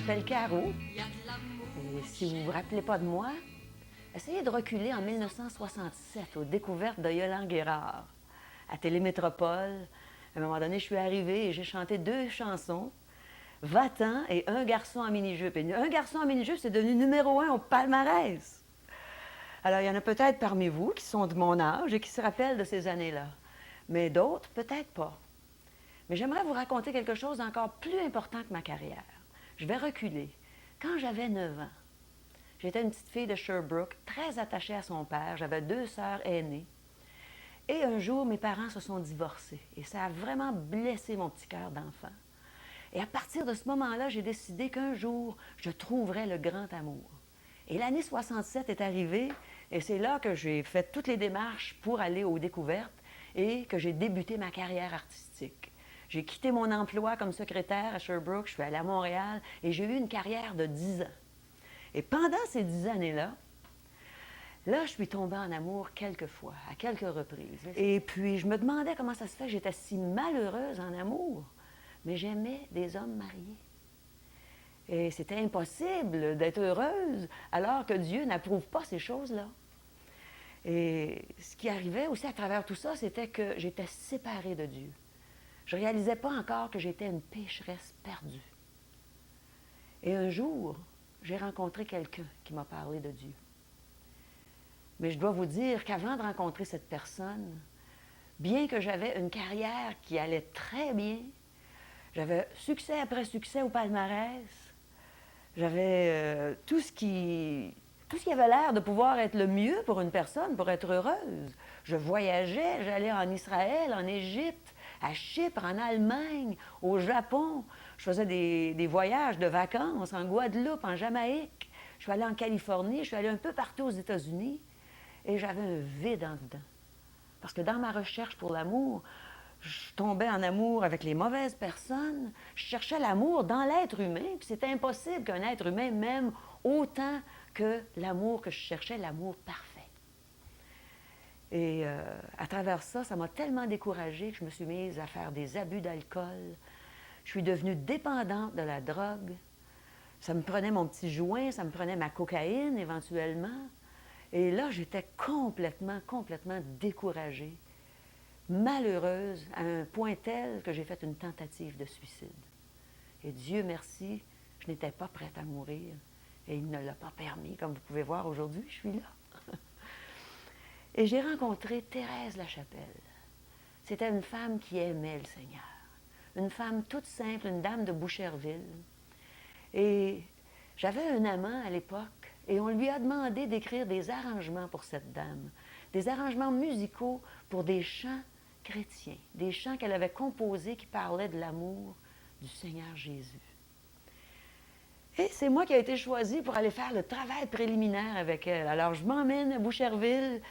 m'appelle Caro. Et si vous ne vous rappelez pas de moi, essayez de reculer en 1967 aux découvertes de Yolande Guérard à Télémétropole. À un moment donné, je suis arrivée et j'ai chanté 2 chansons, Va-t'en et Un garçon en mini-jupe. Et Un garçon en mini-jupe, c'est devenu numéro 1 au palmarès. Alors, il y en a peut-être parmi vous qui sont de mon âge et qui se rappellent de ces années-là. Mais d'autres, peut-être pas. Mais j'aimerais vous raconter quelque chose d'encore plus important que ma carrière. Je vais reculer. Quand j'avais 9 ans, j'étais une petite fille de Sherbrooke, très attachée à son père. J'avais 2 sœurs aînées. Et un jour, mes parents se sont divorcés. Et ça a vraiment blessé mon petit cœur d'enfant. Et à partir de ce moment-là, j'ai décidé qu'un jour, je trouverais le grand amour. Et l'année 67 est arrivée, et c'est là que j'ai fait toutes les démarches pour aller aux découvertes et que j'ai débuté ma carrière artistique. J'ai quitté mon emploi comme secrétaire à Sherbrooke, je suis allée à Montréal et j'ai eu une carrière de 10 ans. Et pendant ces 10 années-là, je suis tombée en amour quelques fois, à quelques reprises. Et puis, je me demandais comment ça se fait que j'étais si malheureuse en amour. Mais j'aimais des hommes mariés. Et c'était impossible d'être heureuse alors que Dieu n'approuve pas ces choses-là. Et ce qui arrivait aussi à travers tout ça, c'était que j'étais séparée de Dieu. Je ne réalisais pas encore que j'étais une pécheresse perdue. Et un jour, j'ai rencontré quelqu'un qui m'a parlé de Dieu. Mais je dois vous dire qu'avant de rencontrer cette personne, bien que j'avais une carrière qui allait très bien, j'avais succès après succès au palmarès, j'avais tout ce qui avait l'air de pouvoir être le mieux pour une personne, pour être heureuse. Je voyageais, j'allais en Israël, en Égypte, à Chypre, en Allemagne, au Japon. Je faisais des voyages de vacances en Guadeloupe, en Jamaïque. Je suis allée en Californie, je suis allée un peu partout aux États-Unis. Et j'avais un vide en dedans. Parce que dans ma recherche pour l'amour, je tombais en amour avec les mauvaises personnes. Je cherchais l'amour dans l'être humain. Puis c'était impossible qu'un être humain m'aime autant que l'amour que je cherchais, l'amour parfait. Et à travers ça, ça m'a tellement découragée que je me suis mise à faire des abus d'alcool. Je suis devenue dépendante de la drogue. Ça me prenait mon petit joint, ça me prenait ma cocaïne éventuellement. Et là, j'étais complètement découragée, malheureuse, à un point tel que j'ai fait une tentative de suicide. Et Dieu merci, je n'étais pas prête à mourir. Et il ne l'a pas permis. Comme vous pouvez voir aujourd'hui, je suis là. Et j'ai rencontré Thérèse Lachapelle. C'était une femme qui aimait le Seigneur. Une femme toute simple, une dame de Boucherville. Et j'avais un amant à l'époque. Et on lui a demandé d'écrire des arrangements pour cette dame, des arrangements musicaux pour des chants chrétiens, des chants qu'elle avait composés qui parlaient de l'amour du Seigneur Jésus. Et c'est moi qui ai été choisie pour aller faire le travail préliminaire avec elle. Alors, je m'emmène à Boucherville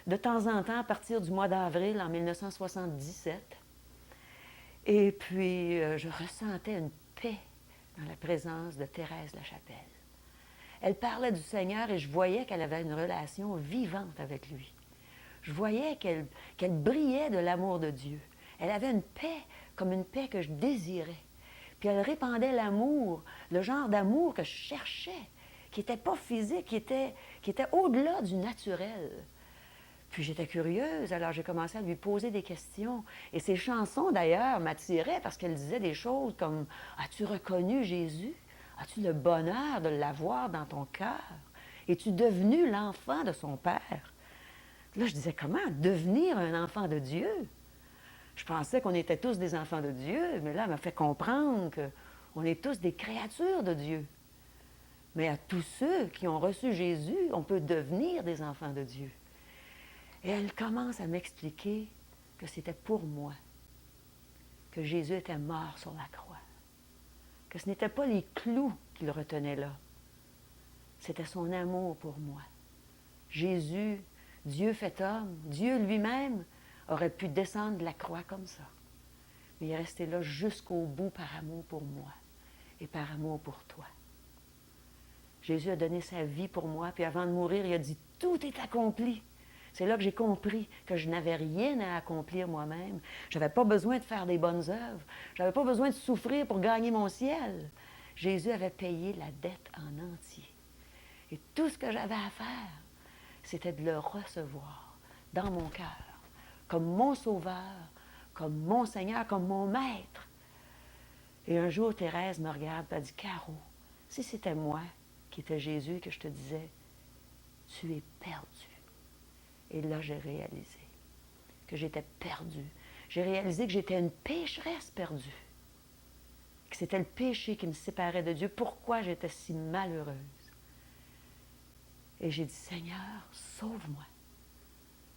de temps en temps à partir du mois d'avril en 1977. Et puis, je ressentais une paix dans la présence de Thérèse Lachapelle. Elle parlait du Seigneur et je voyais qu'elle avait une relation vivante avec lui. Je voyais qu'elle brillait de l'amour de Dieu. Elle avait une paix, comme une paix que je désirais. Puis elle répandait l'amour, le genre d'amour que je cherchais, qui n'était pas physique, qui était au-delà du naturel. Puis j'étais curieuse, alors j'ai commencé à lui poser des questions. Et ses chansons, d'ailleurs, m'attiraient parce qu'elles disaient des choses comme « As-tu reconnu Jésus? As-tu le bonheur de l'avoir dans ton cœur? Es-tu devenu l'enfant de son Père? » Là, je disais, comment devenir un enfant de Dieu? Je pensais qu'on était tous des enfants de Dieu, mais là, elle m'a fait comprendre qu'on est tous des créatures de Dieu. Mais à tous ceux qui ont reçu Jésus, on peut devenir des enfants de Dieu. Et elle commence à m'expliquer que c'était pour moi, que Jésus était mort sur la croix, que ce n'était pas les clous qui le retenaient là, c'était son amour pour moi. Jésus, Dieu fait homme, Dieu lui-même aurait pu descendre de la croix comme ça. Mais il est resté là jusqu'au bout par amour pour moi et par amour pour toi. Jésus a donné sa vie pour moi, puis avant de mourir, il a dit « Tout est accompli ». C'est là que j'ai compris que je n'avais rien à accomplir moi-même. Je n'avais pas besoin de faire des bonnes œuvres. Je n'avais pas besoin de souffrir pour gagner mon ciel. Jésus avait payé la dette en entier. Et tout ce que j'avais à faire, c'était de le recevoir dans mon cœur, comme mon sauveur, comme mon Seigneur, comme mon maître. Et un jour, Thérèse me regarde et dit, Caro, si c'était moi qui étais Jésus, que je te disais, tu es perdu. Et là, j'ai réalisé que j'étais perdue. J'ai réalisé que j'étais une pécheresse perdue. Que c'était le péché qui me séparait de Dieu. Pourquoi j'étais si malheureuse? Et j'ai dit, Seigneur, sauve-moi.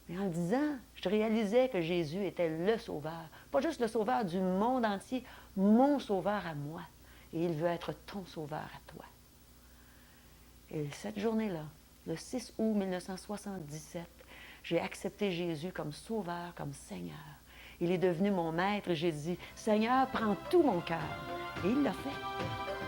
Et en le disant, je réalisais que Jésus était le sauveur. Pas juste le sauveur du monde entier, mon sauveur à moi. Et il veut être ton sauveur à toi. Et cette journée-là, le 6 août 1977, j'ai accepté Jésus comme sauveur, comme Seigneur. Il est devenu mon maître et j'ai dit, Seigneur, prends tout mon cœur. Et il l'a fait.